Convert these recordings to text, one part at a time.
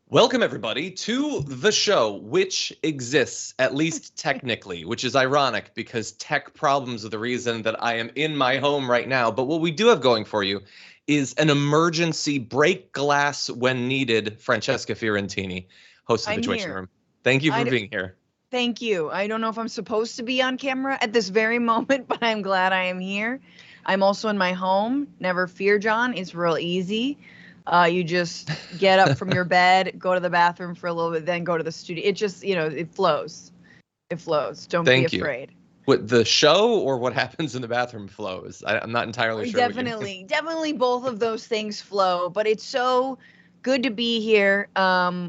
Welcome, everybody, to the show, which exists, at least technically, which is ironic because tech problems are the reason that I am in my home right now. But what we do have going for you is an emergency break glass when needed. Francesca Fiorentini, host of the I'm Situation here. Room. Thank you for being here. Thank you. I don't know if I'm supposed to be on camera at this very moment, but I'm glad I am here. I'm also in my home. Never fear, John. It's real easy. You just get up from your bed, go to the bathroom for a little bit, then go to the studio. It just, it flows. It flows. Don't be afraid. What, the show or what happens in the bathroom flows? I'm not entirely sure. Definitely both of those things flow, but it's so good to be here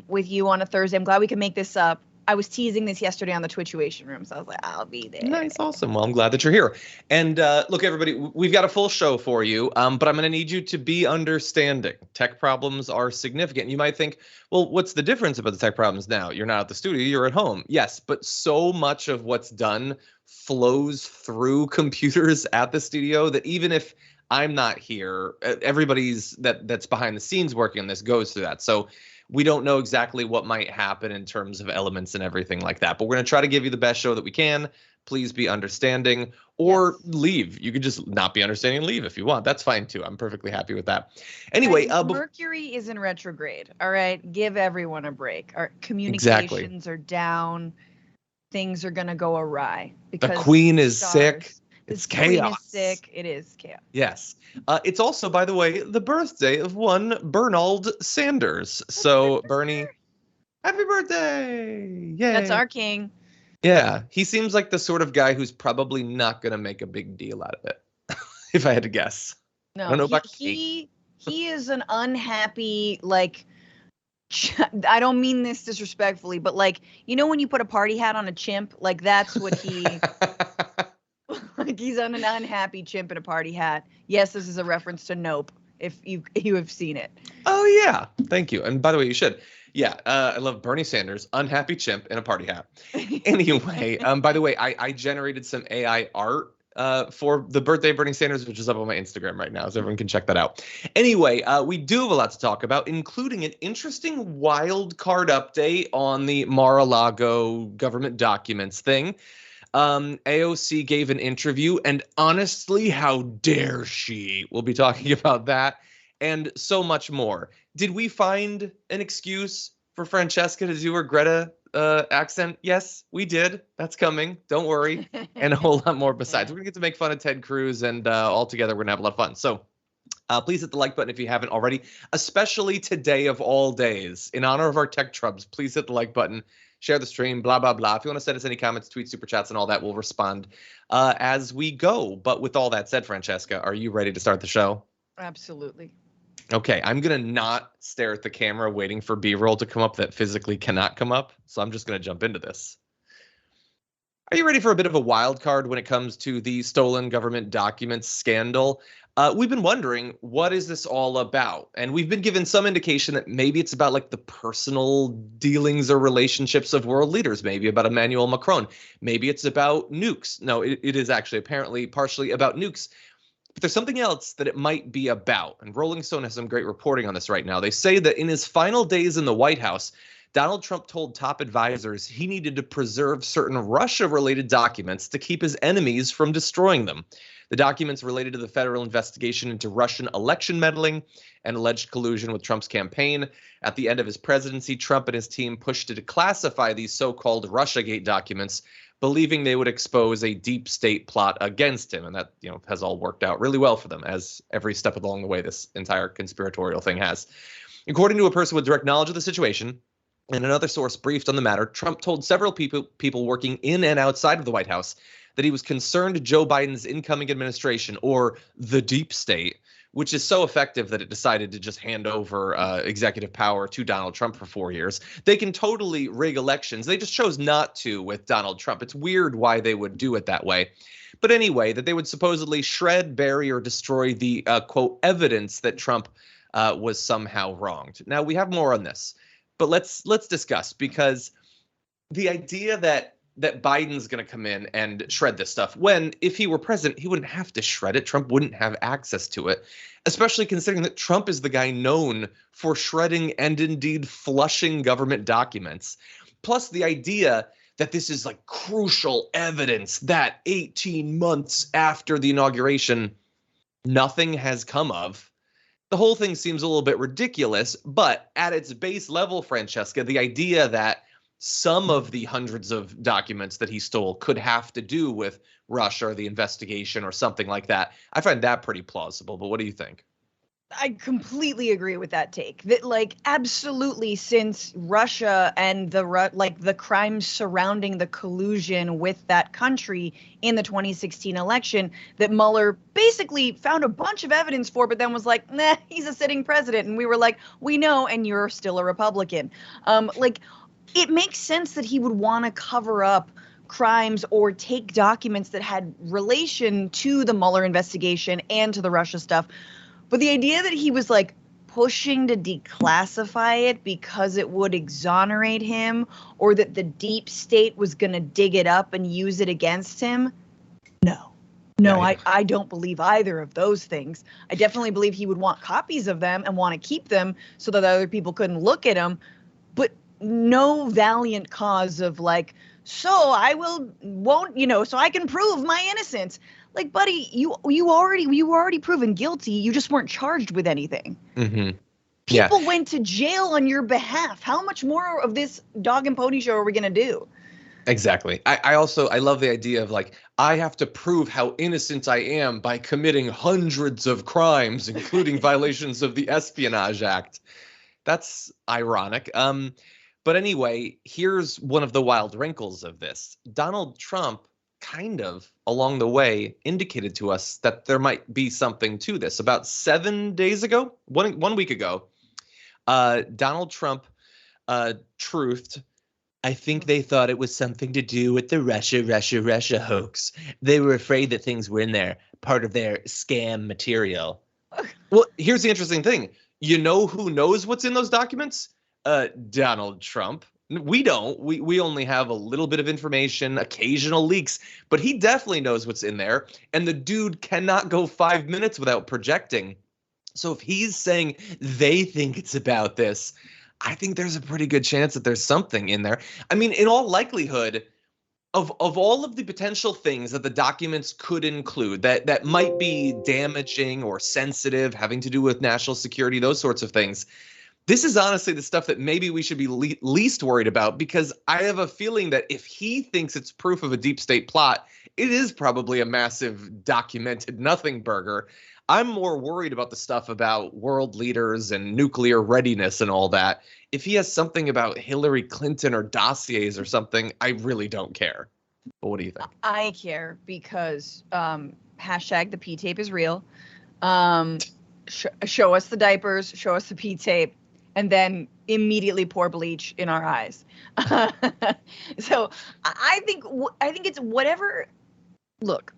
with you on a Thursday. I'm glad we can make this up. I was teasing this yesterday on the Twitchuation Room, so I was like, I'll be there. Nice, awesome. Well, I'm glad that you're here. And look, everybody, we've got a full show for you, but I'm going to need you to be understanding. Tech problems are significant. You might think, well, what's the difference about the tech problems now? You're not at the studio, you're at home. Yes, but so much of what's done flows through computers at the studio that even if I'm not here, everybody's that's behind the scenes working on this goes through that. So we don't know exactly what might happen in terms of elements and everything like that, but we're going to try to give you the best show that we can. Please be understanding or leave. You could just not be understanding and leave if you want. That's fine too. I'm perfectly happy with that. Anyway, Mercury is in retrograde. All right. Give everyone a break. Our communications are down. Things are going to go awry because the queen is sick. It's chaos. Is sick. It is chaos. Yes. It's also, by the way, the birthday of one Bernald Sanders. So, Bernie, happy birthday. Yay. That's our king. Yeah. He seems like the sort of guy who's probably not going to make a big deal out of it, if I had to guess. No, I don't know about he is an unhappy, like, I don't mean this disrespectfully, but like, when you put a party hat on a chimp, like that's what he... Like he's an unhappy chimp in a party hat. Yes, this is a reference to Nope, if you have seen it. Oh, yeah. Thank you. And by the way, you should. Yeah, I love Bernie Sanders, unhappy chimp in a party hat. Anyway, by the way, I generated some AI art for the birthday of Bernie Sanders, which is up on my Instagram right now, so everyone can check that out. Anyway, we do have a lot to talk about, including an interesting wild card update on the Mar-a-Lago government documents thing. AOC gave an interview, and honestly, how dare she? We'll be talking about that and so much more. Did we find an excuse for Francesca to do her Greta accent? Yes, we did. That's coming. Don't worry. And a whole lot more besides. We're going to get to make fun of Ted Cruz, and all together we're going to have a lot of fun. So please hit the like button if you haven't already, especially today of all days. In honor of our tech trubs, please hit the like button. Share the stream, blah, blah, blah. If you want to send us any comments, tweets, super chats, and all that, we'll respond as we go. But with all that said, Francesca, are you ready to start the show? Absolutely. Okay, I'm going to not stare at the camera waiting for B-roll to come up that physically cannot come up. So I'm just going to jump into this. Are you ready for a bit of a wild card when it comes to the stolen government documents scandal? We've been wondering, what is this all about? And we've been given some indication that maybe it's about like the personal dealings or relationships of world leaders, maybe about Emmanuel Macron. Maybe it's about nukes. No, it is actually apparently partially about nukes. But there's something else that it might be about. And Rolling Stone has some great reporting on this right now. They say that in his final days in the White House, Donald Trump told top advisors he needed to preserve certain Russia-related documents to keep his enemies from destroying them. The documents related to the federal investigation into Russian election meddling and alleged collusion with Trump's campaign. At the end of his presidency, Trump and his team pushed to declassify these so-called Russiagate documents, believing they would expose a deep state plot against him. And that, has all worked out really well for them, as every step along the way this entire conspiratorial thing has. According to a person with direct knowledge of the situation, and another source briefed on the matter, Trump told several people working in and outside of the White House that he was concerned Joe Biden's incoming administration, or the deep state, which is so effective that it decided to just hand over executive power to Donald Trump for 4 years. They can totally rig elections. They just chose not to with Donald Trump. It's weird why they would do it that way. But anyway, that they would supposedly shred, bury, or destroy the, quote, evidence that Trump was somehow wronged. Now, we have more on this. But let's discuss, because the idea that that Biden's going to come in and shred this stuff, when if he were president, he wouldn't have to shred it. Trump wouldn't have access to it, especially considering that Trump is the guy known for shredding and indeed flushing government documents. Plus the idea that this is like crucial evidence that 18 months after the inauguration, nothing has come of. The whole thing seems a little bit ridiculous, but at its base level, Francesca, the idea that some of the hundreds of documents that he stole could have to do with Russia or the investigation or something like that, I find that pretty plausible. But what do you think? I completely agree with that take. That, like, absolutely, since Russia and the crimes surrounding the collusion with that country in the 2016 election, that Mueller basically found a bunch of evidence for, but then was like, nah, he's a sitting president. And we were like, we know, and you're still a Republican. It makes sense that he would want to cover up crimes or take documents that had relation to the Mueller investigation and to the Russia stuff. But the idea that he was like pushing to declassify it because it would exonerate him, or that the deep state was going to dig it up and use it against him. No, I don't believe either of those things. I definitely believe he would want copies of them and want to keep them so that other people couldn't look at them. But no valiant cause of like, so I won't, so I can prove my innocence. Like, buddy, you were already proven guilty. You just weren't charged with anything. Mm-hmm. People went to jail on your behalf. How much more of this dog and pony show are we going to do? Exactly. I love the idea of like, I have to prove how innocent I am by committing hundreds of crimes, including violations of the Espionage Act. That's ironic. But anyway, here's one of the wild wrinkles of this. Donald Trump kind of along the way indicated to us that there might be something to this. About 7 days ago, one week ago, Donald Trump truthed, I think they thought it was something to do with the Russia hoax. They were afraid that things were in there, part of their scam material. Well, here's the interesting thing. You know who knows what's in those documents? Donald Trump. We don't. We only have a little bit of information, occasional leaks, but he definitely knows what's in there. And the dude cannot go 5 minutes without projecting. So if he's saying they think it's about this, I think there's a pretty good chance that there's something in there. I mean, in all likelihood, of all of the potential things that the documents could include that might be damaging or sensitive, having to do with national security, those sorts of things, this is honestly the stuff that maybe we should be least worried about, because I have a feeling that if he thinks it's proof of a deep state plot, it is probably a massive documented nothing burger. I'm more worried about the stuff about world leaders and nuclear readiness and all that. If he has something about Hillary Clinton or dossiers or something, I really don't care. But what do you think? I care because hashtag the P-tape is real. Show us the diapers, show us the P-tape, and then immediately pour bleach in our eyes. So I think it's whatever. Look,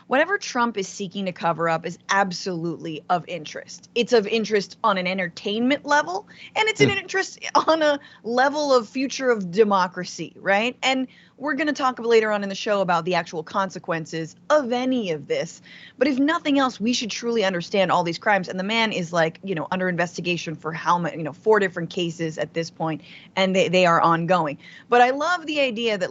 whatever Trump is seeking to cover up is absolutely of interest. It's of interest on an entertainment level, and it's an interest on a level of future of democracy, right? And we're going to talk later on in the show about the actual consequences of any of this. But if nothing else, we should truly understand all these crimes. And the man is under investigation for how many, 4 different cases at this point, and they are ongoing. But I love the idea that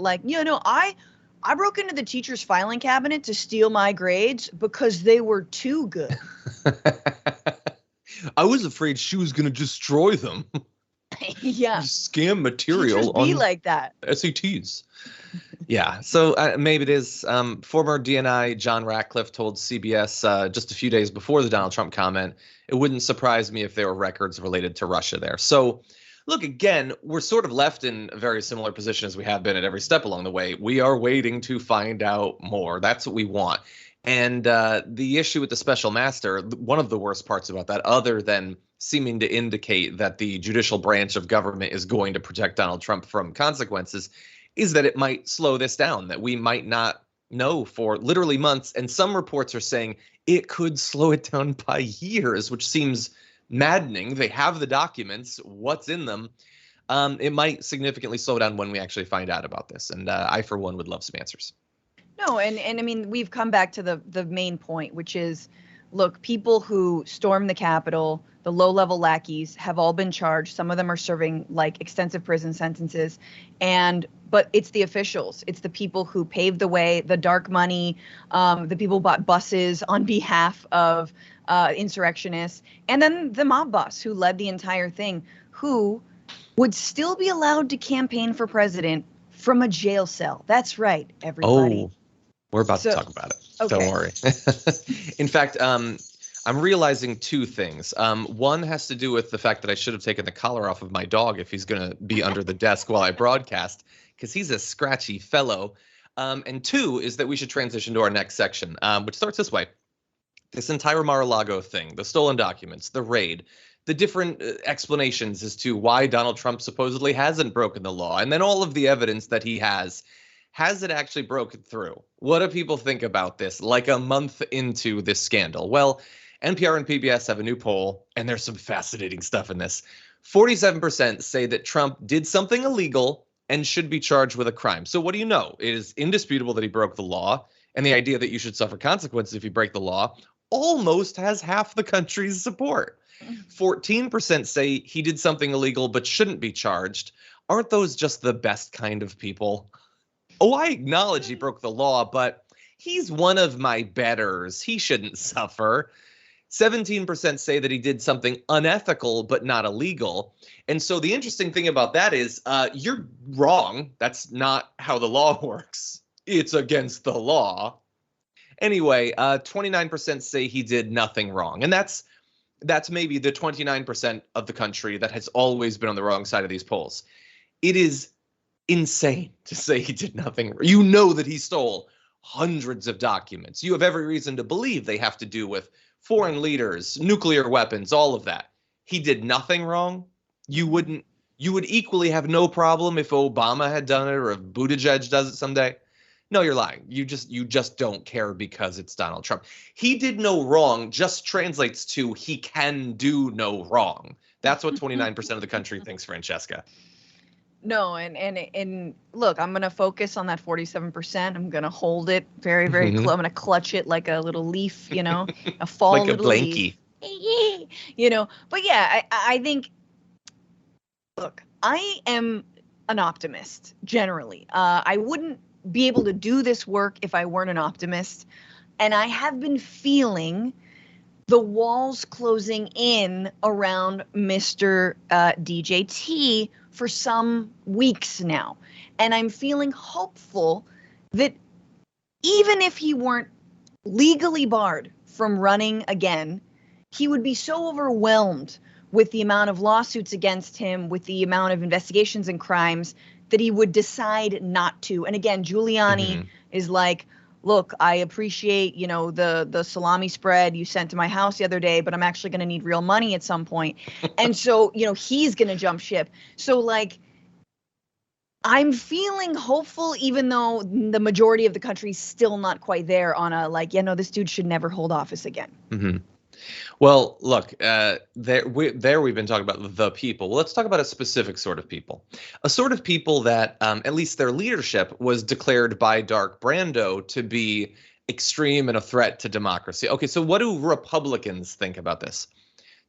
I broke into the teacher's filing cabinet to steal my grades because they were too good. I was afraid she was going to destroy them. Yeah. Scam material Teachers be like that. SATs. Yeah. So maybe it is. Former DNI John Ratcliffe told CBS just a few days before the Donald Trump comment, it wouldn't surprise me if there were records related to Russia there. So look, again, we're sort of left in a very similar position as we have been at every step along the way. We are waiting to find out more. That's what we want. And the issue with the special master, one of the worst parts about that, other than seeming to indicate that the judicial branch of government is going to protect Donald Trump from consequences, is that it might slow this down, that we might not know for literally months. And some reports are saying it could slow it down by years, which seems maddening. They have the documents. What's in them? it might significantly slow down when we actually find out about this. And I, for one, would love some answers. No, and I mean, we've come back to the main point, which is, look, people who stormed the Capitol, the low-level lackeys, have all been charged. Some of them are serving like extensive prison sentences, but it's the officials, it's the people who paved the way, the dark money, the people who bought buses on behalf of insurrectionists, and then the mob boss who led the entire thing, who would still be allowed to campaign for president from a jail cell. That's right, everybody. Oh. We're about to talk about it. Okay. Don't worry. In fact, I'm realizing two things. One has to do with the fact that I should have taken the collar off of my dog if he's going to be under the desk while I broadcast, because he's a scratchy fellow. And two is that we should transition to our next section, which starts this way. This entire Mar-a-Lago thing, the stolen documents, the raid, the different explanations as to why Donald Trump supposedly hasn't broken the law, and then all of the evidence that he has it actually broken through? What do people think about this like a month into this scandal? Well, NPR and PBS have a new poll, and there's some fascinating stuff in this. 47% say that Trump did something illegal and should be charged with a crime. So what do you know? It is indisputable that he broke the law, and the idea that you should suffer consequences if you break the law almost has half the country's support. 14% say he did something illegal but shouldn't be charged. Aren't those just the best kind of people? Oh, I acknowledge he broke the law, but he's one of my betters. He shouldn't suffer. 17% say that he did something unethical but not illegal. And so the interesting thing about that is you're wrong. That's not how the law works. It's against the law. Anyway, 29% say he did nothing wrong. And that's maybe the 29% of the country that has always been on the wrong side of these polls. It is insane to say he did nothing. You know that he stole hundreds of documents. You have every reason to believe they have to do with foreign leaders, nuclear weapons, all of that. He did nothing wrong. You would equally have no problem if Obama had done it or if Buttigieg does it someday. No, you're lying. You just don't care because it's Donald Trump. He did no wrong just translates to he can do no wrong. That's what 29% of the country thinks, Francesca. No, and look, I'm going to focus on that 47%. I'm going to hold it very, very close. I'm going to clutch it like a little leaf, a fall like little a blankie. Leaf. But yeah, I think, look, I am an optimist generally. I wouldn't be able to do this work if I weren't an optimist. And I have been feeling the walls closing in around Mr. DJT for some weeks now. And I'm feeling hopeful that even if he weren't legally barred from running again, he would be so overwhelmed with the amount of lawsuits against him, with the amount of investigations and crimes, that he would decide not to. And again, Giuliani is like, look, I appreciate, the salami spread you sent to my house the other day, but I'm actually going to need real money at some point. And so, he's going to jump ship. So I'm feeling hopeful, even though the majority of the country is still not quite there on this dude should never hold office again. Mm-hmm. Well, look, there we've been talking about the people. Well, let's talk about a specific sort of people. A sort of people that, at least their leadership, was declared by Dark Brando to be extreme and a threat to democracy. Okay, so what do Republicans think about this?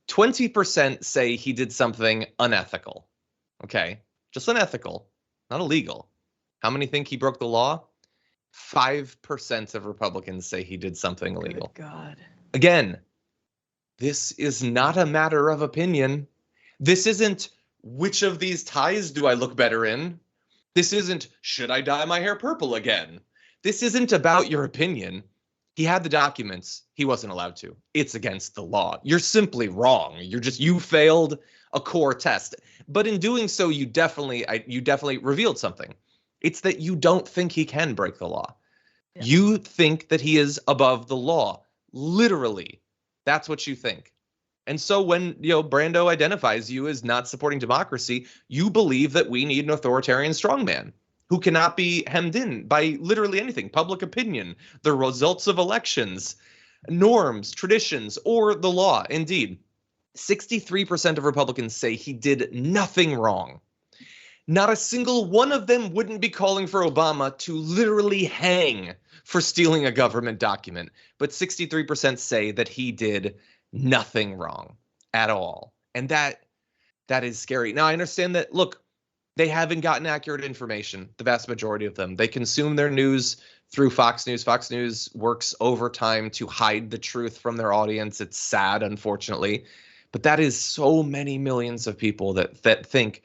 20% say he did something unethical. Okay, just unethical, not illegal. How many think he broke the law? 5% of Republicans say he did something illegal. Good God. Again, this is not a matter of opinion. This isn't which of these ties do I look better in. This isn't should I dye my hair purple again. This isn't about your opinion. He had the documents. He wasn't allowed to. It's against the law. You're simply wrong. You failed a core test. But in doing so, you definitely revealed something. It's that you don't think he can break the law. Yeah. You think that he is above the law. Literally. That's what you think. And so when, Brando identifies you as not supporting democracy, you believe that we need an authoritarian strongman who cannot be hemmed in by literally anything, public opinion, the results of elections, norms, traditions, or the law. Indeed, 63% of Republicans say he did nothing wrong. not a single one of them wouldn't be calling for Obama to literally hang for stealing a government document. But 63% say that he did nothing wrong at all. And that is scary. Now, I understand that, look, they haven't gotten accurate information, the vast majority of them. They consume their news through Fox News. Fox News works overtime to hide the truth from their audience. It's sad, unfortunately. But that is so many millions of people that think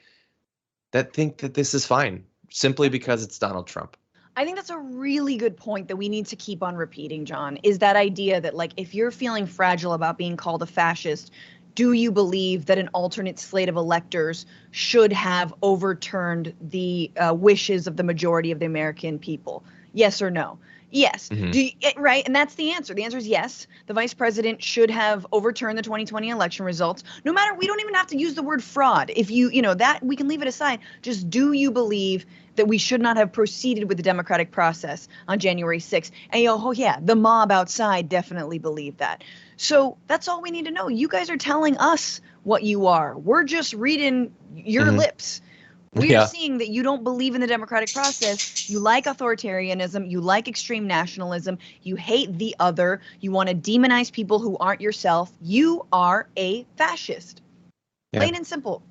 that this is fine simply because it's Donald Trump. I think that's a really good point that we need to keep on repeating, John, is that idea that, like, if you're feeling fragile about being called a fascist, do you believe that an alternate slate of electors should have overturned the wishes of the majority of the American people? Yes or no? Yes. Mm-hmm. Right. And that's the answer. The answer is yes. The vice president should have overturned the 2020 election results. No matter, we don't even have to use the word fraud. If that we can leave it aside. Just, do you believe that we should not have proceeded with the democratic process on January 6th? And oh yeah, the mob outside definitely believed that. So that's all we need to know. You guys are telling us what you are. We're just reading your lips. We're seeing that you don't believe in the democratic process. You like authoritarianism. You like extreme nationalism. You hate the other. You want to demonize people who aren't yourself. You are a fascist. Plain and simple.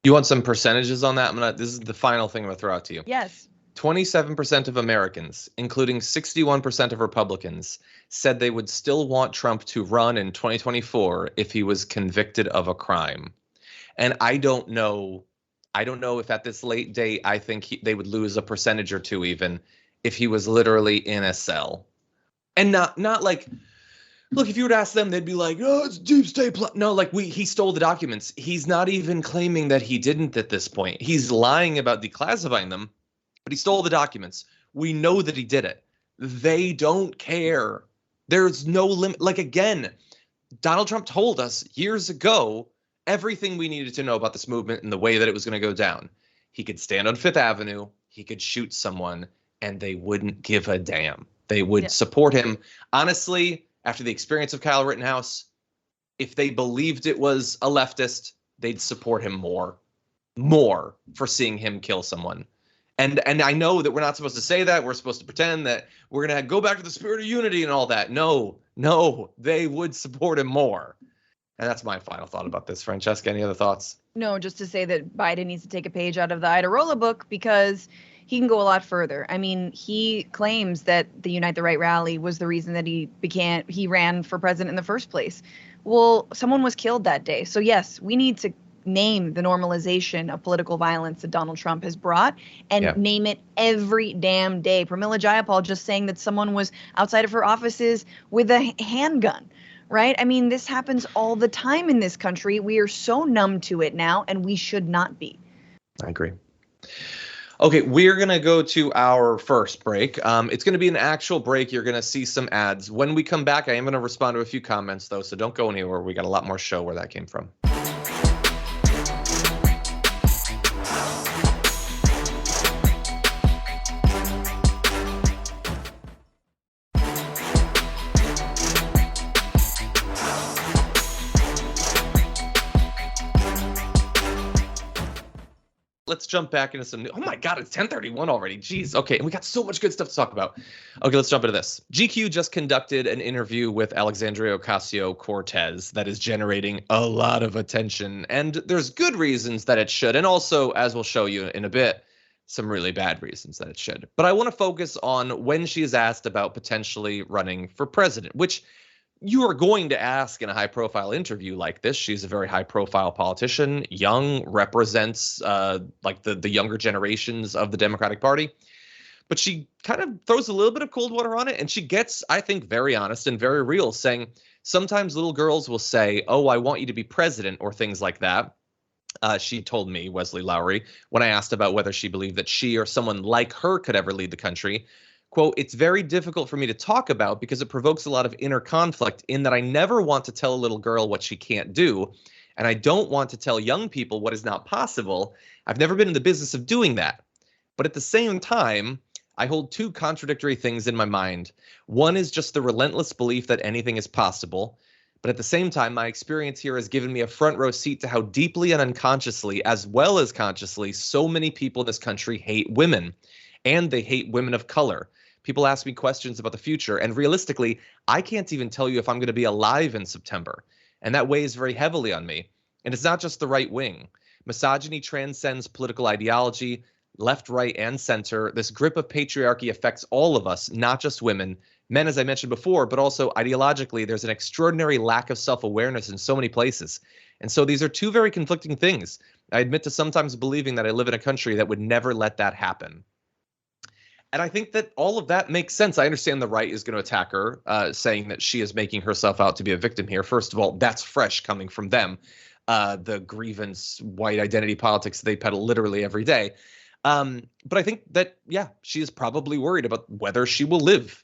You want some percentages on that? This is the final thing I'm going to throw out to you. Yes. 27% of Americans, including 61% of Republicans, said they would still want Trump to run in 2024 if he was convicted of a crime. And I don't know if at this late date, I think they would lose a percentage or two even if he was literally in a cell. And not like, look, if you were to ask them, they'd be like, oh, it's deep state plot. No, like, he stole the documents. He's not even claiming that he didn't at this point. He's lying about declassifying them, but he stole the documents. We know that he did it. They don't care. There's no limit. Like, again, Donald Trump told us years ago everything we needed to know about this movement and the way that it was going to go down. He could stand on Fifth Avenue, he could shoot someone, and they wouldn't give a damn. They would support him. Honestly, after the experience of Kyle Rittenhouse, if they believed it was a leftist, they'd support him more for seeing him kill someone. And I know that we're not supposed to say that. We're supposed to pretend that we're going to go back to the spirit of unity and all that. No, they would support him more. And that's my final thought about this. Francesca, any other thoughts? No, just to say that Biden needs to take a page out of the Iderola book, because he can go a lot further. I mean, he claims that the Unite the Right rally was the reason that he ran for president in the first place. Well, someone was killed that day. So yes, we need to name the normalization of political violence that Donald Trump has brought, and name it every damn day. Pramila Jayapal just saying that someone was outside of her offices with a handgun. Right? I mean, this happens all the time in this country. We are so numb to it now, and we should not be. I agree. Okay, we're going to go to our first break. It's going to be an actual break. You're going to see some ads. When we come back, I am going to respond to a few comments, though, so don't go anywhere. We got a lot more show where that came from. Let's jump back into some new. Oh my God, it's 10:31 already. Jeez. Okay, and we got so much good stuff to talk about. Okay, let's jump into this. GQ just conducted an interview with Alexandria Ocasio-Cortez that is generating a lot of attention, and there's good reasons that it should, and also, as we'll show you in a bit, some really bad reasons that it should. But I want to focus on when she is asked about potentially running for president, which you are going to ask in a high-profile interview like this. She's a very high-profile politician, young, represents like the younger generations of the Democratic Party. But she kind of throws a little bit of cold water on it, and she gets, I think, very honest and very real, saying sometimes little girls will say, oh, I want you to be president, or things like that. She told me, Wesley Lowery, when I asked about whether she believed that she or someone like her could ever lead the country, quote, it's very difficult for me to talk about because it provokes a lot of inner conflict, in that I never want to tell a little girl what she can't do. And I don't want to tell young people what is not possible. I've never been in the business of doing that. But at the same time, I hold two contradictory things in my mind. One is just the relentless belief that anything is possible. But at the same time, my experience here has given me a front row seat to how deeply and unconsciously, as well as consciously, so many people in this country hate women, and they hate women of color. People ask me questions about the future, and realistically, I can't even tell you if I'm going to be alive in September. And that weighs very heavily on me. And it's not just the right wing. Misogyny transcends political ideology, left, right, and center. This grip of patriarchy affects all of us, not just women. Men, as I mentioned before, but also ideologically, there's an extraordinary lack of self-awareness in so many places. And so these are two very conflicting things. I admit to sometimes believing that I live in a country that would never let that happen. And I think that all of that makes sense. I understand the right is going to attack her, saying that she is making herself out to be a victim here. First of all, that's fresh coming from them. The grievance, white identity politics they peddle literally every day. But I think that, yeah, she is probably worried about whether she will live.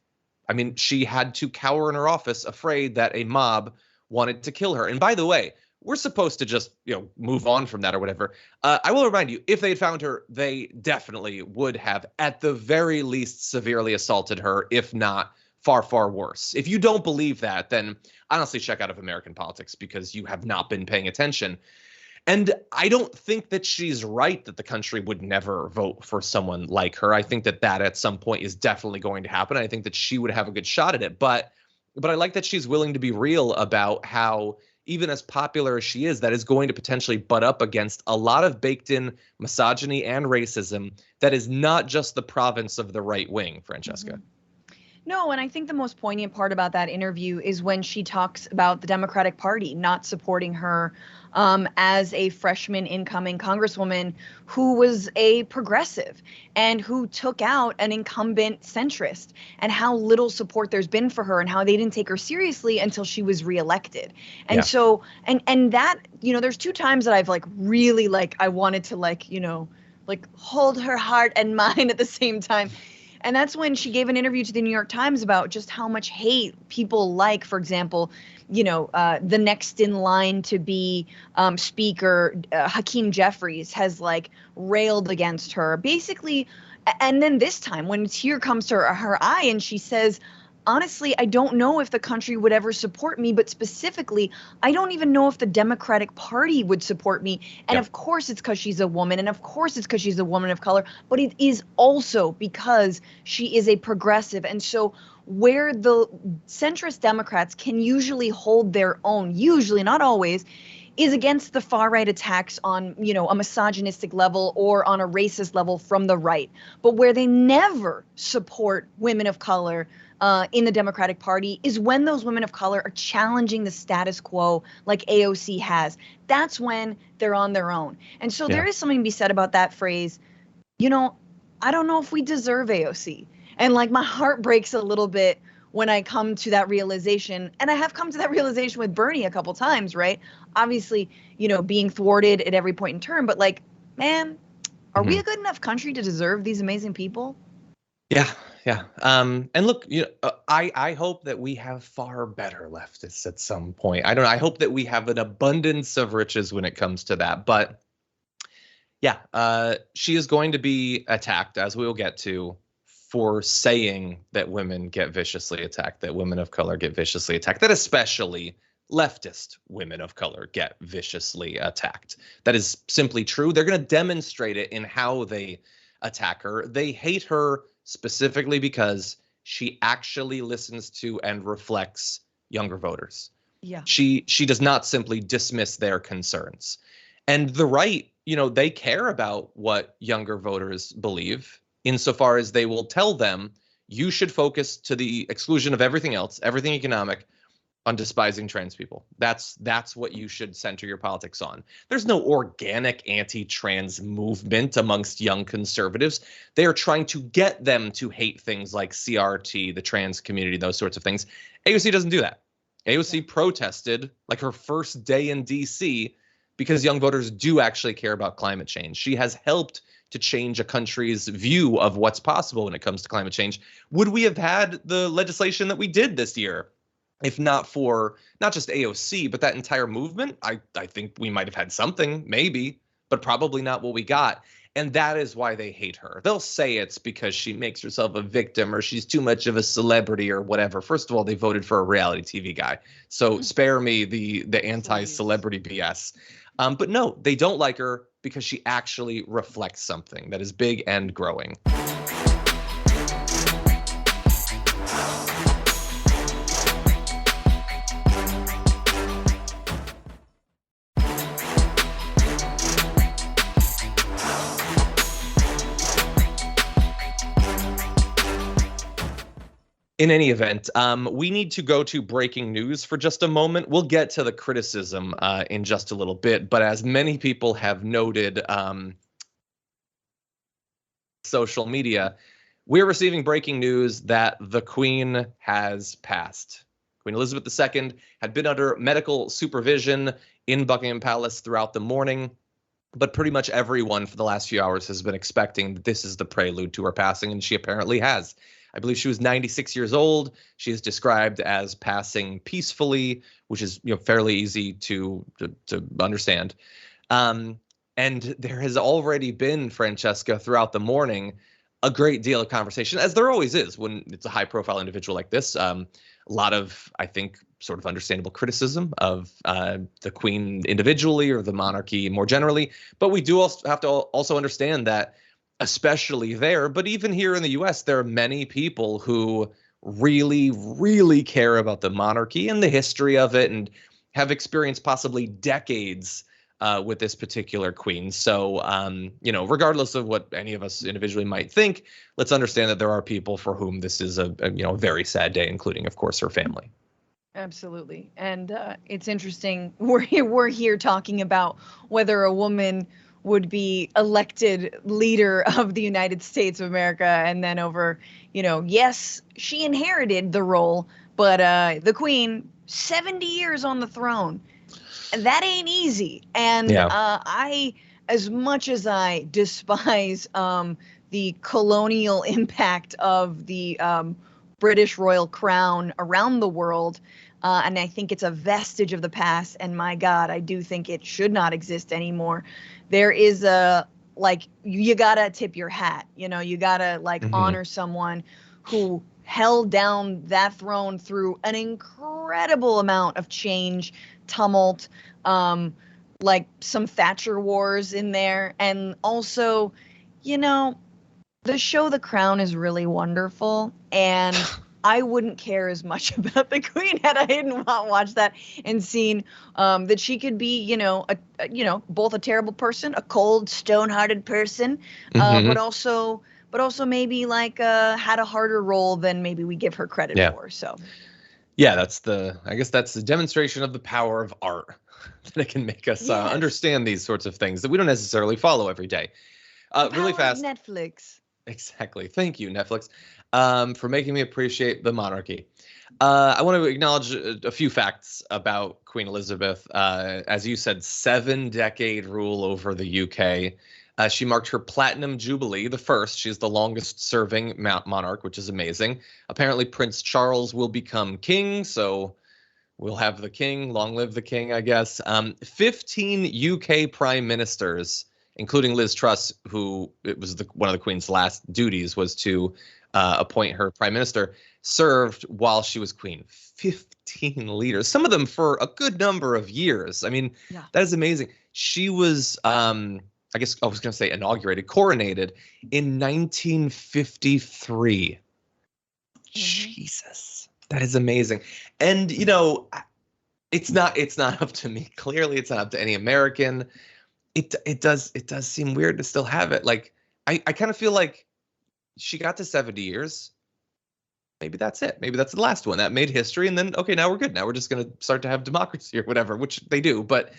I mean, she had to cower in her office, afraid that a mob wanted to kill her. And by the way, we're supposed to just, move on from that or whatever. I will remind you, if they had found her, they definitely would have, at the very least, severely assaulted her, if not far, far worse. If you don't believe that, then honestly check out of American politics because you have not been paying attention. And I don't think that she's right that the country would never vote for someone like her. I think that at some point is definitely going to happen. I think that she would have a good shot at it. But I like that she's willing to be real about how, even as popular as she is, that is going to potentially butt up against a lot of baked in misogyny and racism that is not just the province of the right wing, Francesca. Mm-hmm. No, and I think the most poignant part about that interview is when she talks about the Democratic Party not supporting her as a freshman incoming congresswoman who was a progressive and who took out an incumbent centrist, and how little support there's been for her and how they didn't take her seriously until she was reelected. And so, and that, there's two times that I've really I wanted to hold her heart and mind at the same time. And that's when she gave an interview to the New York Times about just how much hate people for example, the next in line to be speaker, Hakeem Jeffries, has railed against her basically. And then this time when tear comes to her eye and she says, honestly, I don't know if the country would ever support me, but specifically, I don't even know if the Democratic Party would support me. And of course, it's because she's a woman. And of course, it's because she's a woman of color. But it is also because she is a progressive. And so where the centrist Democrats can usually hold their own, usually, not always, is against the far right attacks on, a misogynistic level or on a racist level from the right. But where they never support women of color in the Democratic Party is when those women of color are challenging the status quo like AOC has. That's when they're on their own. And so there is something to be said about that phrase. I don't know if we deserve AOC. And my heart breaks a little bit when I come to that realization. And I have come to that realization with Bernie a couple times, right? Obviously, being thwarted at every point in turn. But man, are we a good enough country to deserve these amazing people? Yeah. Yeah. And look, I hope that we have far better leftists at some point. I don't know. I hope that we have an abundance of riches when it comes to that. But yeah, she is going to be attacked, as we will get to, for saying that women get viciously attacked, that women of color get viciously attacked, that especially leftist women of color get viciously attacked. That is simply true. They're going to demonstrate it in how they attack her. They hate her specifically because she actually listens to and reflects younger voters. Yeah. She does not simply dismiss their concerns. And the right, they care about what younger voters believe, insofar as they will tell them you should focus to the exclusion of everything else, everything economic, on despising trans people. That's what you should center your politics on. There's no organic anti-trans movement amongst young conservatives. They are trying to get them to hate things like CRT, the trans community, those sorts of things. AOC doesn't do that. AOC protested her first day in DC because young voters do actually care about climate change. She has helped to change a country's view of what's possible when it comes to climate change. Would we have had the legislation that we did this year if not for not just AOC, but that entire movement? I think we might have had something, maybe, but probably not what we got. And that is why they hate her. They'll say it's because she makes herself a victim or she's too much of a celebrity or whatever. First of all, they voted for a reality TV guy. So spare me the anti-celebrity BS. But no, they don't like her because she actually reflects something that is big and growing. In any event, we need to go to breaking news for just a moment. We'll get to the criticism in just a little bit, but as many people have noted, social media, we're receiving breaking news that the Queen has passed. Queen Elizabeth II had been under medical supervision in Buckingham Palace throughout the morning, but pretty much everyone for the last few hours has been expecting that this is the prelude to her passing, and she apparently has. I believe she was 96 years old. She is described as passing peacefully, which is fairly easy to understand. And there has already been, Francesca, throughout the morning, a great deal of conversation, as there always is when it's a high-profile individual like this. A lot of, I think, sort of understandable criticism of the Queen individually or the monarchy more generally. But we do also have to also understand that, especially there, but even here in the US, there are many people who really, really care about the monarchy and the history of it and have experienced possibly decades with this particular queen. So, regardless of what any of us individually might think, let's understand that there are people for whom this is a very sad day, including, of course, her family. Absolutely. And it's interesting. We're here talking about whether a woman would be elected leader of the United States of America, and then over, yes, she inherited the role, but the Queen, 70 years on the throne, that ain't easy. And I, as much as I despise the colonial impact of the British royal crown around the world, and I think it's a vestige of the past, and my God, I do think it should not exist anymore. There is you gotta tip your hat, you gotta honor someone who held down that throne through an incredible amount of change, tumult, some Thatcher wars in there. And also, the show The Crown is really wonderful, and I wouldn't care as much about the Queen had I didn't watch that and seen that she could be, both a terrible person, a cold, stone-hearted person, but also maybe had a harder role than maybe we give her credit for. So, yeah, that's the demonstration of the power of art that it can make us understand these sorts of things that we don't necessarily follow every day. Really fast. Netflix. Exactly. Thank you, Netflix, for making me appreciate the monarchy. I want to acknowledge a few facts about Queen Elizabeth. As you said, 7-decade rule over the UK. She marked her Platinum Jubilee, the first. She's the longest serving monarch, which is amazing. Apparently, Prince Charles will become king, so we'll have the king. Long live the king, I guess. 15 UK prime ministers, including Liz Truss, who it was one of the Queen's last duties was to appoint her prime minister, served while she was queen. 15 leaders, some of them for a good number of years. I mean, that is amazing. She was, I guess I was going to say coronated in 1953. Jesus, that is amazing. And, it's not up to me. Clearly, it's not up to any American. It does seem weird to still have it. I kind of feel like she got to 70 years. Maybe that's it. Maybe that's the last one that made history. And then, okay, now we're good. Now we're just going to start to have democracy or whatever, which they do. But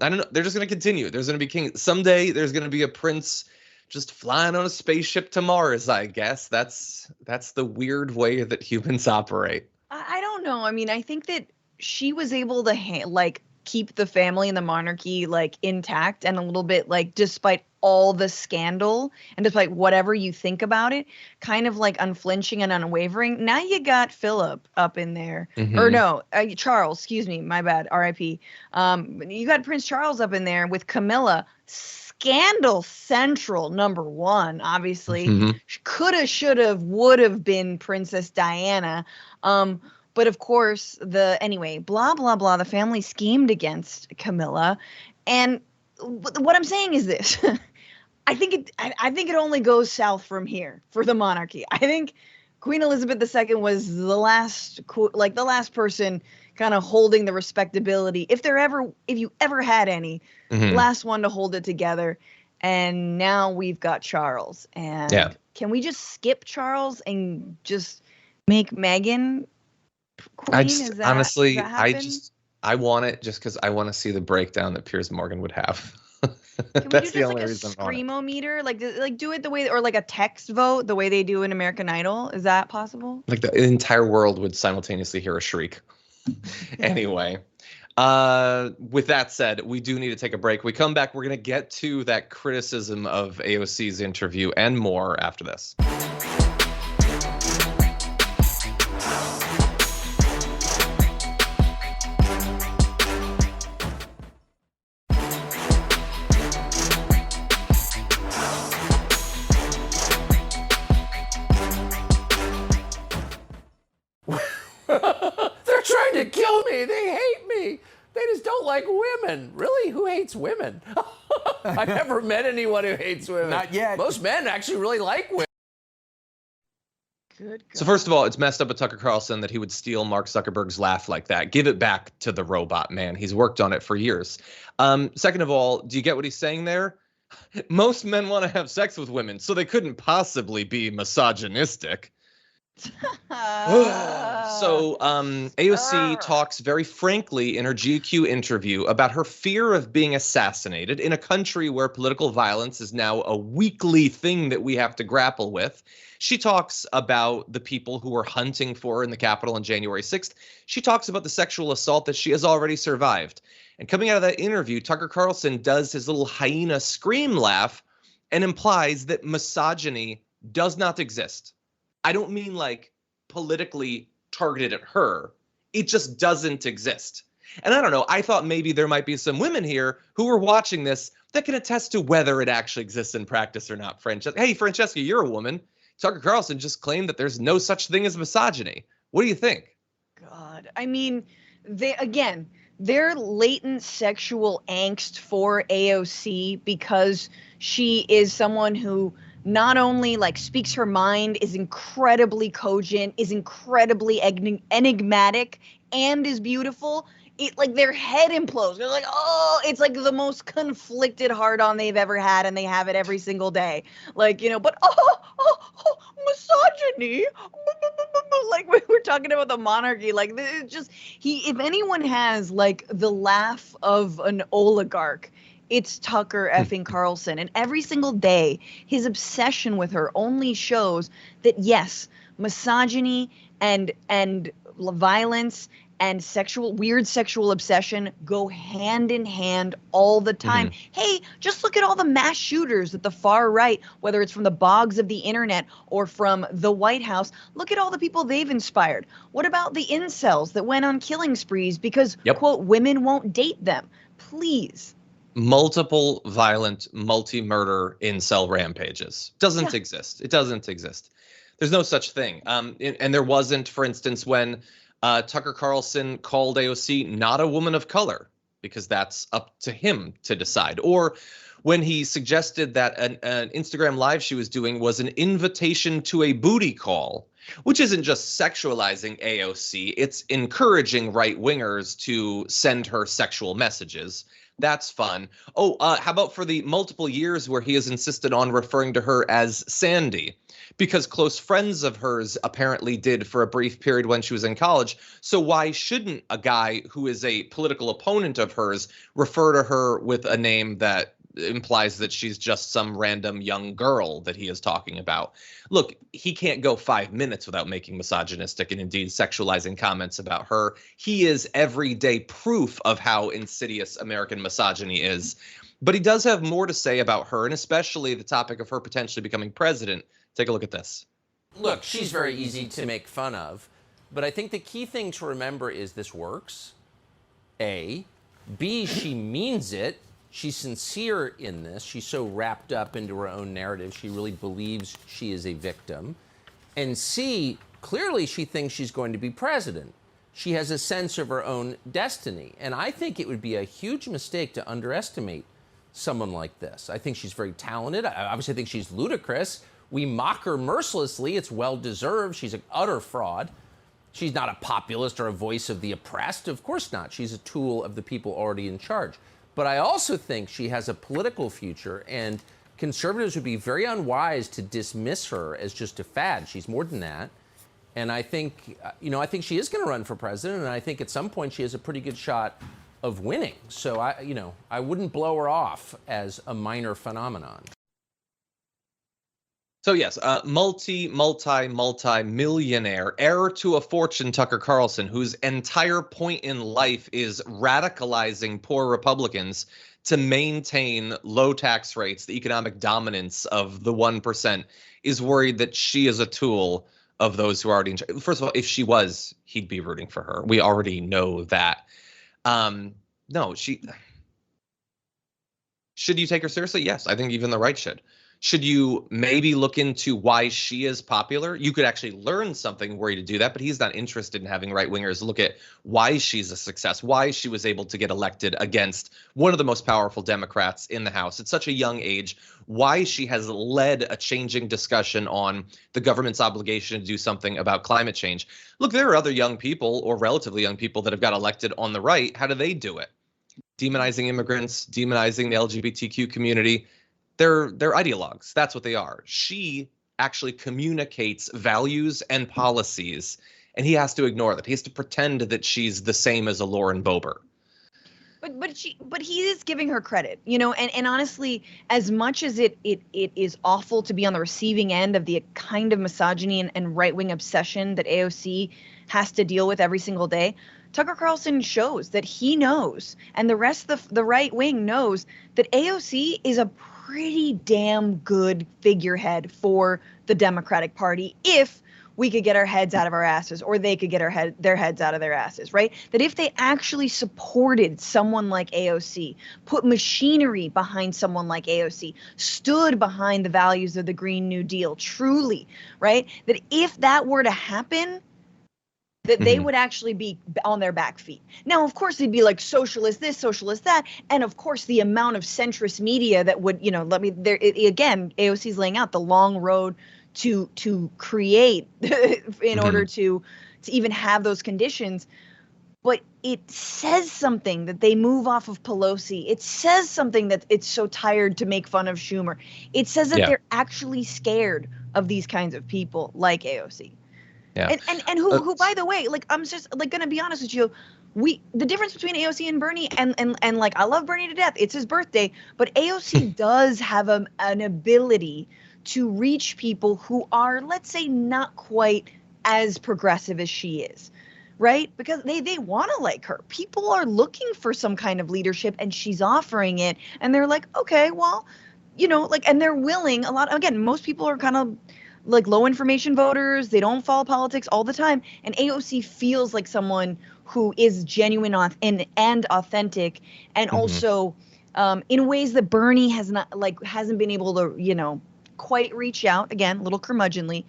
I don't know. They're just going to continue. There's going to be king. Someday there's going to be a prince just flying on a spaceship to Mars, I guess. That's the weird way that humans operate. I don't know. I mean, I think that she was able to keep the family and the monarchy intact and a little bit despite all the scandal and despite whatever you think about it, kind of unflinching and unwavering. Now you got Philip up in there, or no, Charles, excuse me, my bad, R.I.P. You got Prince Charles up in there with Camilla, scandal central, #1, obviously. Mhm. Coulda, shoulda, woulda been Princess Diana. But of course, anyway, blah, blah, blah. The family schemed against Camilla. And what I'm saying is this. I think it only goes south from here for the monarchy. I think Queen Elizabeth II was the last person kind of holding the respectability, if you ever had any, Mhm. last one to hold it together. And now we've got Charles. And Yeah. can we just skip Charles and just make Meghan queen? Honestly, happen? I want it just because I want to see the breakdown that Piers Morgan would have. Can we That's do the just only like a reason I want it. screamometer? Like do it the way, or like a text vote the way they do in American Idol? Is that possible? Like the entire world would simultaneously hear a shriek. Anyway, with that said, we do need to take a break. We come back, we're going to get to that criticism of AOC's interview and more after this. They're trying to kill me. They hate me. They just don't like women. Really? Who hates women? I've never met anyone who hates women. Not yet. Most men actually really like women. Good God. So first of all, it's messed up with Tucker Carlson that he would steal Mark Zuckerberg's laugh like that. Give it back to the robot man. He's worked on it for years. Second of all, do you get what he's saying there? Most men want to have sex with women, so they couldn't possibly be misogynistic. So AOC talks very frankly in her GQ interview about her fear of being assassinated in a country where political violence is now a weekly thing that we have to grapple with. She talks about the people who were hunting for her in the Capitol on January 6th. She talks about the sexual assault that she has already survived. And coming out of that interview, Tucker Carlson does his little hyena scream laugh and implies that misogyny does not exist. I don't mean like politically targeted at her. It just doesn't exist. And I don't know, I thought maybe there might be some women here who were watching this that can attest to whether it actually exists in practice or not. Hey, Francesca, you're a woman. Tucker Carlson just claimed that there's no such thing as misogyny. What do you think? God, I mean, their latent sexual angst for AOC, because she is someone who not only like speaks her mind, is incredibly cogent, is incredibly enigmatic, and is beautiful. It like their head implodes. They're like, oh, it's like the most conflicted hard-on they've ever had, and they have it every single day. Like, but misogyny. Like we were talking about the monarchy. Like it's just if anyone has like the laugh of an oligarch, it's Tucker effing Carlson. And every single day, his obsession with her only shows that, yes, misogyny and violence and weird sexual obsession go hand in hand all the time. Hey, just look at all the mass shooters at the far right, whether it's from the bogs of the internet or from the White House. Look at all the people they've inspired. What about the incels that went on killing sprees because, quote, women won't date them? Please. Multiple violent, multi-murder incel rampages. Doesn't exist. It doesn't exist. There's no such thing. And there wasn't, for instance, when Tucker Carlson called AOC not a woman of color, because that's up to him to decide. Or when he suggested that an Instagram live she was doing was an invitation to a booty call, which isn't just sexualizing AOC, it's encouraging right-wingers to send her sexual messages. That's fun. Oh, how about for the multiple years where he has insisted on referring to her as Sandy? Because close friends of hers apparently did for a brief period when she was in college. So why shouldn't a guy who is a political opponent of hers refer to her with a name that implies that she's just some random young girl that he is talking about? Look, he can't go 5 minutes without making misogynistic and indeed sexualizing comments about her. He is everyday proof of how insidious American misogyny is. But he does have more to say about her, and especially the topic of her potentially becoming president. Take a look at this. Look, she's very easy to make fun of, but I think the key thing to remember is this works. A. B, she means it. she's sincere in this. She's so wrapped up into her own narrative. She really believes she is a victim. And C, clearly she thinks she's going to be president. She has a sense of her own destiny. And I think it would be a huge mistake to underestimate someone like this. I think she's very talented. I obviously think she's ludicrous. We mock her mercilessly. It's well-deserved. She's an utter fraud. She's not a populist or a voice of the oppressed. Of course not. She's a tool of the people already in charge. But I also think she has a political future, and conservatives would be very unwise to dismiss her as just a fad. She's more than that. And I think, I think she is going to run for president, and I think at some point she has a pretty good shot of winning. So I wouldn't blow her off as a minor phenomenon. So yes, multi-millionaire, heir to a fortune, Tucker Carlson, whose entire point in life is radicalizing poor Republicans to maintain low tax rates, the economic dominance of the 1%, is worried that she is a tool of those who are already in charge. First of all, if she was, he'd be rooting for her. We already know that. No, should you take her seriously? Yes, I think even the right should. Should you maybe look into why she is popular? You could actually learn something were you to do that, but he's not interested in having right-wingers look at why she's a success, why she was able to get elected against one of the most powerful Democrats in the House at such a young age, why she has led a changing discussion on the government's obligation to do something about climate change. Look, there are other young people or relatively young people that have got elected on the right. How do they do it? Demonizing immigrants, demonizing the LGBTQ community. They're ideologues. That's what they are. She actually communicates values and policies, and he has to ignore that. He has to pretend that she's the same as a Lauren Boebert. But he is giving her credit, and honestly, as much as it is awful to be on the receiving end of the kind of misogyny and right-wing obsession that AOC has to deal with every single day, Tucker Carlson shows that he knows, and the rest of the right wing knows, that AOC is a pretty damn good figurehead for the Democratic Party if we could get our heads out of our asses, or they could get their heads out of their asses, right? That if they actually supported someone like AOC, put machinery behind someone like AOC, stood behind the values of the Green New Deal, truly, right? That if that were to happen, that they would actually be on their back feet. Now, of course, they'd be like socialist this, socialist that. And of course, the amount of centrist media that would, again, AOC's laying out the long road to create in order to even have those conditions. But it says something that they move off of Pelosi. It says something that it's so tired to make fun of Schumer. It says that they're actually scared of these kinds of people like AOC. Yeah. And who by the way, like, I'm just like gonna be honest with you, the difference between AOC and Bernie and like, I love Bernie to death, it's his birthday, but AOC does have an ability to reach people who are, let's say, not quite as progressive as she is, right? Because they want to like her. People are looking for some kind of leadership, and she's offering it, and they're like, okay, well, and they're willing. Again, most people are kind of like low information voters. They don't follow politics all the time. And AOC feels like someone who is genuine and authentic, and also in ways that Bernie hasn't been able to, quite reach out. Again, a little curmudgeonly.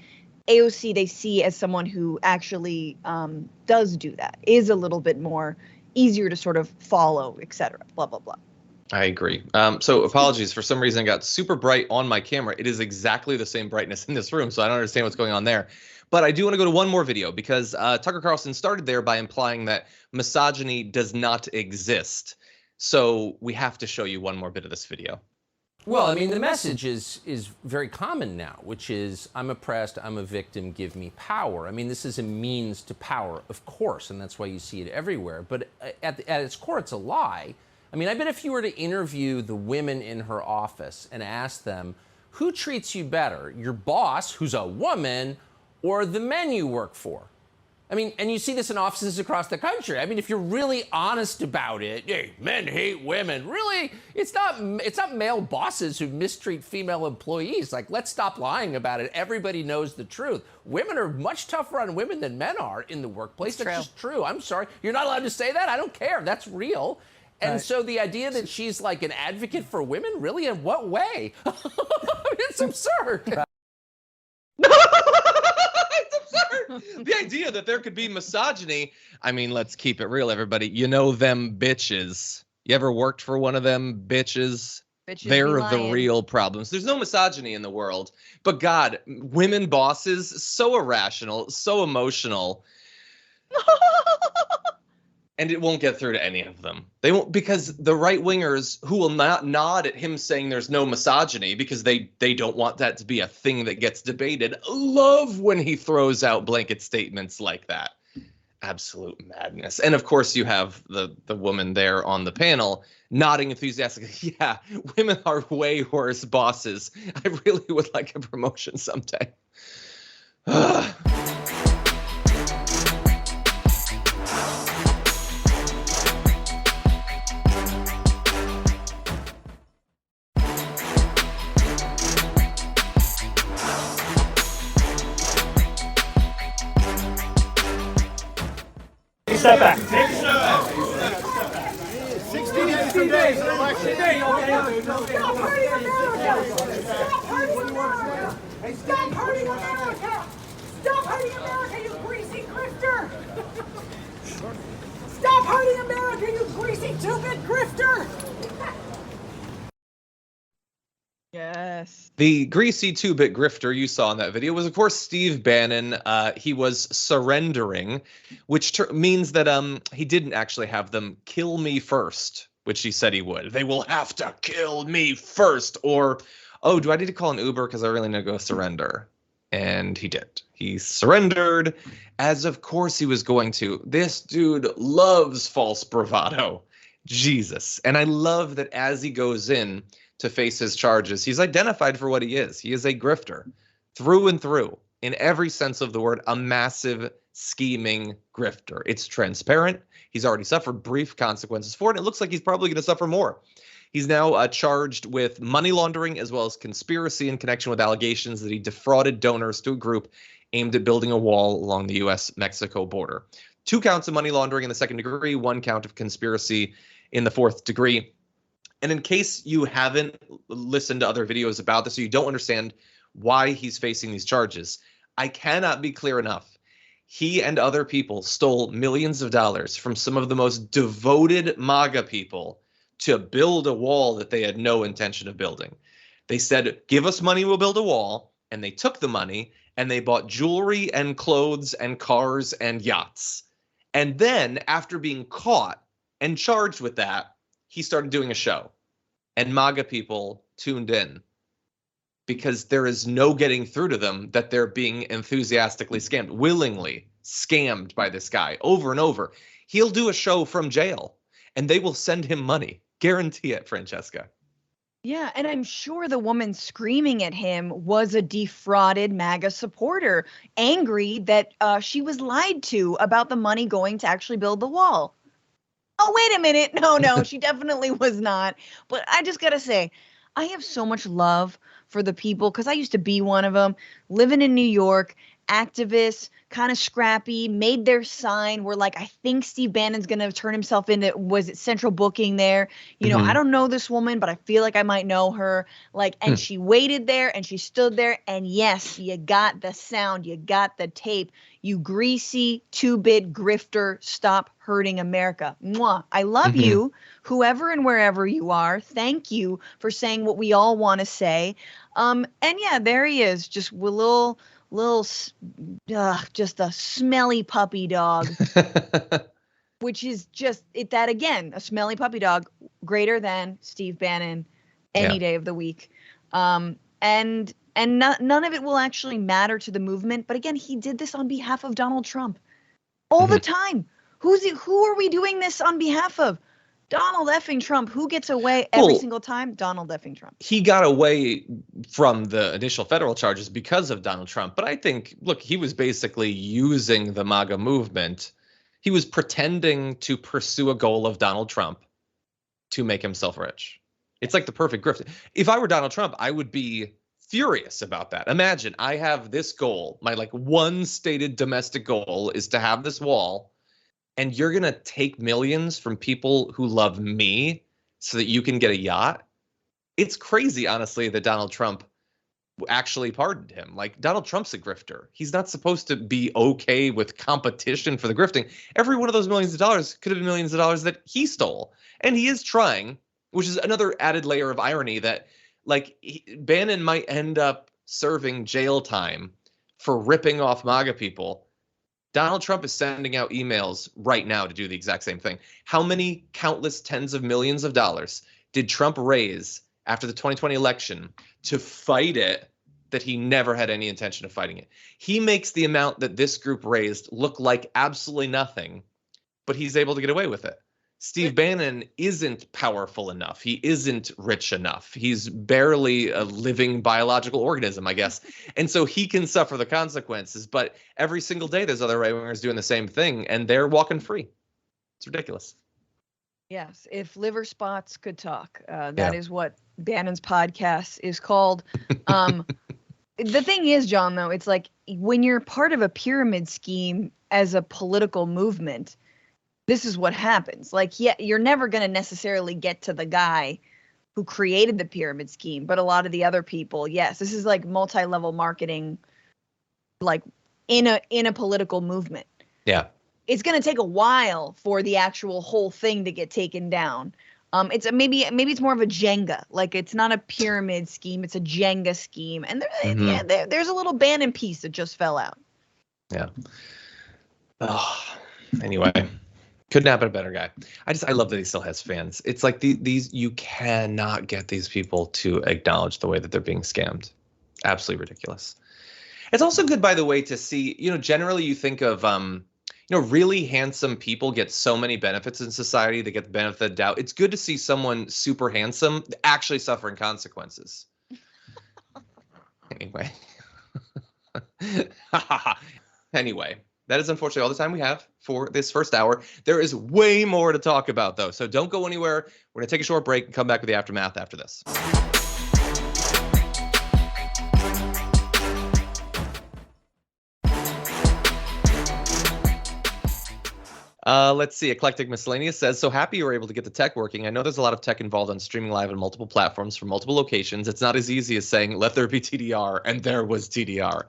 AOC they see as someone who actually does do that, is a little bit more easier to sort of follow, etc. Blah, blah, blah. I agree. So apologies. For some reason, it got super bright on my camera. It is exactly the same brightness in this room, so I don't understand what's going on there. But I do want to go to one more video, because Tucker Carlson started there by implying that misogyny does not exist. So we have to show you one more bit of this video. Well, I mean, the message is very common now, which is, I'm oppressed, I'm a victim, give me power. I mean, this is a means to power, of course, and that's why you see it everywhere. But at its core, it's a lie. I mean, I bet if you were to interview the women in her office and ask them, who treats you better, your boss, who's a woman, or the men you work for? I mean, and you see this in offices across the country. I mean, if you're really honest about it, hey, men hate women. Really, it's not male bosses who mistreat female employees. Like, let's stop lying about it. Everybody knows the truth. Women are much tougher on women than men are in the workplace. That's just true. I'm sorry. You're not allowed to say that. I don't care. That's real. And so the idea that she's like an advocate for women, really, in what way? It's absurd. It's absurd. The idea that there could be misogyny. I mean, let's keep it real, everybody. You know them bitches. You ever worked for one of them bitches? They're the real problems. There's no misogyny in the world, but God, women bosses, so irrational, so emotional. And it won't get through to any of them. They won't, because the right wingers who will not nod at him saying there's no misogyny because they don't want that to be a thing that gets debated, love when he throws out blanket statements like that. Absolute madness. And of course you have the woman there on the panel nodding enthusiastically. Yeah, women are way worse bosses. I really would like a promotion someday. Step back. Take a step back. 16 days, election day. Stop hurting America! Stop hurting America! Stop hurting America! Stop hurting America, you greasy grifter! Stop hurting America, you greasy two-bit grifter! Yes. The greasy two-bit grifter you saw in that video was, of course, Steve Bannon. He was surrendering, which means that he didn't actually have them kill me first, which he said he would. They will have to kill me first. Or, oh, do I need to call an Uber because I really need to go surrender? And he did. He surrendered, as of course he was going to. This dude loves false bravado. Jesus. And I love that as he goes in to face his charges, he's identified for what he is. He is a grifter through and through, in every sense of the word, a massive scheming grifter. It's transparent. He's already suffered brief consequences for it. And it looks like he's probably going to suffer more. He's now charged with money laundering as well as conspiracy in connection with allegations that he defrauded donors to a group aimed at building a wall along the U.S.-Mexico border. 2 counts of money laundering in the 2nd degree, 1 count of conspiracy in the 4th degree. And in case you haven't listened to other videos about this, or you don't understand why he's facing these charges, I cannot be clear enough. He and other people stole millions of dollars from some of the most devoted MAGA people to build a wall that they had no intention of building. They said, give us money, we'll build a wall. And they took the money and they bought jewelry and clothes and cars and yachts. And then after being caught and charged with that, he started doing a show, and MAGA people tuned in because there is no getting through to them that they're being enthusiastically scammed, willingly scammed by this guy over and over. He'll do a show from jail and they will send him money. Guarantee it, Francesca. Yeah, and I'm sure the woman screaming at him was a defrauded MAGA supporter, angry that she was lied to about the money going to actually build the wall. Oh, wait a minute. No, she definitely was not. But I just got to say, I have so much love for the people because I used to be one of them, living in New York, activists, kind of scrappy, made their sign. We're like, I think Steve Bannon's going to turn himself into, was it central booking there? You know, I don't know this woman, but I feel like I might know her. Like, and she waited there and she stood there. And yes, you got the sound, you got the tape. You greasy two-bit grifter, stop hurting America. Mwah. I love you, whoever and wherever you are. Thank you for saying what we all want to say. And yeah, there he is, just with just a smelly puppy dog, which is just that again, a smelly puppy dog, greater than Steve Bannon any day of the week. And none of it will actually matter to the movement. But again, he did this on behalf of Donald Trump all the time. Who are we doing this on behalf of? Donald effing Trump. Who gets away every single time? Donald effing Trump. He got away from the initial federal charges because of Donald Trump. But I think, look, he was basically using the MAGA movement. He was pretending to pursue a goal of Donald Trump to make himself rich. It's like the perfect grift. If I were Donald Trump, I would be furious about that. Imagine I have this goal. My one stated domestic goal is to have this wall. and you're going to take millions from people who love me so that you can get a yacht. It's crazy, honestly, that Donald Trump actually pardoned him. Like, Donald Trump's a grifter. He's not supposed to be okay with competition for the grifting. Every one of those millions of dollars could have been millions of dollars that he stole. And he is trying, which is another added layer of irony that, like, Bannon might end up serving jail time for ripping off MAGA people. Donald Trump is sending out emails right now to do the exact same thing. How many countless tens of millions of dollars did Trump raise after the 2020 election to fight it that he never had any intention of fighting it? He makes the amount that this group raised look like absolutely nothing, but he's able to get away with it. Steve Bannon isn't powerful enough. He isn't rich enough. He's barely a living biological organism, I guess. And so he can suffer the consequences. But every single day, there's other right-wingers doing the same thing, and they're walking free. It's ridiculous. Yes, if liver spots could talk, that is what Bannon's podcast is called. The thing is, John, though, it's like when you're part of a pyramid scheme as a political movement, this is what happens. Like, yeah, you're never going to necessarily get to the guy who created the pyramid scheme, but a lot of the other people, yes, this is like multi-level marketing, like in a political movement. Yeah. It's going to take a while for the actual whole thing to get taken down. It's maybe it's more of a Jenga. Like, it's not a pyramid scheme, it's a Jenga scheme. And there's a little Bannon piece that just fell out. Yeah. Oh, anyway. Couldn't happen a better guy. I love that he still has fans. It's like these you cannot get these people to acknowledge the way that they're being scammed. Absolutely ridiculous. It's also good, by the way, to see, generally you think of, really handsome people get so many benefits in society. They get the benefit of the doubt. It's good to see someone super handsome actually suffering consequences. Anyway. Anyway. That is unfortunately all the time we have for this first hour. There is way more to talk about, though, so don't go anywhere. We're going to take a short break and come back with the aftermath after this. Let's see. Eclectic Miscellaneous says, so happy you were able to get the tech working. I know there's a lot of tech involved on streaming live on multiple platforms from multiple locations. It's not as easy as saying, let there be TDR, and there was TDR.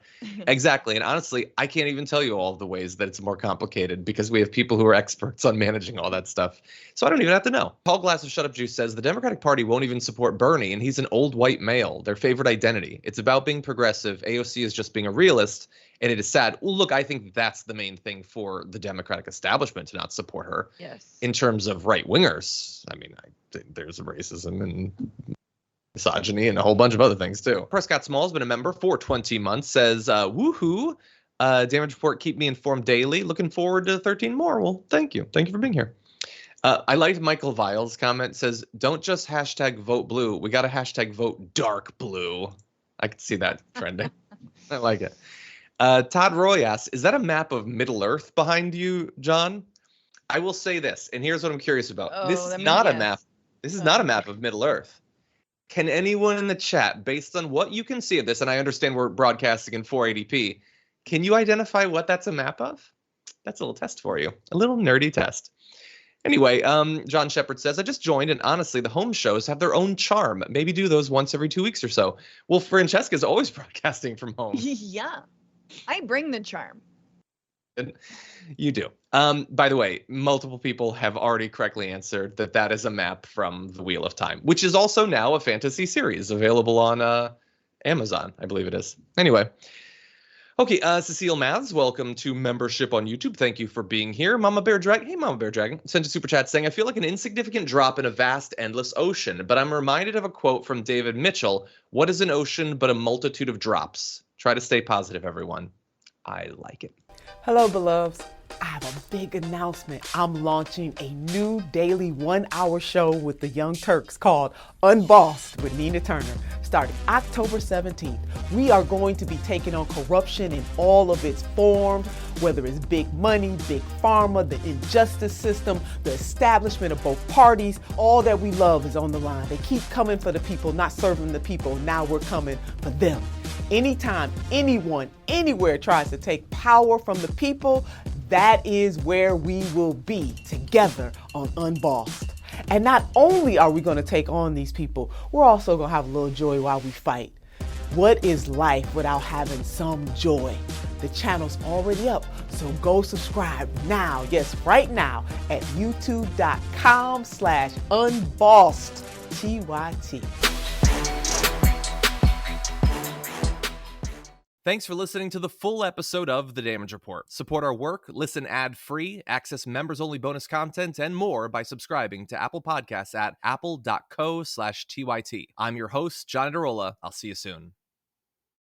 Exactly. And honestly, I can't even tell you all of the ways that it's more complicated because we have people who are experts on managing all that stuff. So I don't even have to know. Paul Glass of Shut Up Juice says, the Democratic Party won't even support Bernie, and he's an old white male, their favorite identity. It's about being progressive. AOC is just being a realist. And it is sad. Well, look, I think that's the main thing for the Democratic establishment to not support her. Yes. In terms of right wingers, I mean, I think there's racism and misogyny and a whole bunch of other things too. Prescott Small has been a member for 20 months. Says, "Woohoo! Damage report. Keep me informed daily. Looking forward to 13 more." Well, thank you. Thank you for being here. I liked Michael Vile's comment. Says, "Don't just hashtag vote blue. We got to hashtag vote dark blue." I could see that trending. I like it. Todd Roy asks, is that a map of Middle Earth behind you, John? I will say this, and here's what I'm curious about. This is not a map. This is not a map of Middle Earth. Can anyone in the chat, based on what you can see of this, and I understand we're broadcasting in 480p, can you identify what that's a map of? That's a little test for you. A little nerdy test. Anyway, John Shepard says, I just joined, and honestly, the home shows have their own charm. Maybe do those once every 2 weeks or so. Well, Francesca's always broadcasting from home. Yeah. I bring the charm. You do. By the way, multiple people have already correctly answered that is a map from The Wheel of Time, which is also now a fantasy series available on Amazon, I believe it is. Anyway. Okay, Cecile Maths, welcome to membership on YouTube. Thank you for being here. Mama Bear Dragon, hey, Mama Bear Dragon, sent a super chat saying, I feel like an insignificant drop in a vast, endless ocean, but I'm reminded of a quote from David Mitchell. What is an ocean but a multitude of drops? Try to stay positive, everyone. I like it. Hello, beloveds. I have a big announcement. I'm launching a new daily 1-hour show with the Young Turks called Unbossed with Nina Turner, starting October 17th. We are going to be taking on corruption in all of its forms, whether it's big money, big pharma, the injustice system, the establishment of both parties. All that we love is on the line. They keep coming for the people, not serving the people. Now we're coming for them. Anytime anyone, anywhere tries to take power from the people, that is where we will be together on Unbossed. And not only are we going to take on these people, we're also going to have a little joy while we fight. What is life without having some joy? The channel's already up, so go subscribe now, yes, right now, at youtube.com/unbossedTYT. Thanks for listening to the full episode of The Damage Report. Support our work, listen ad-free, access members-only bonus content, and more by subscribing to Apple Podcasts at apple.co/TYT. I'm your host, John Adarola. I'll see you soon.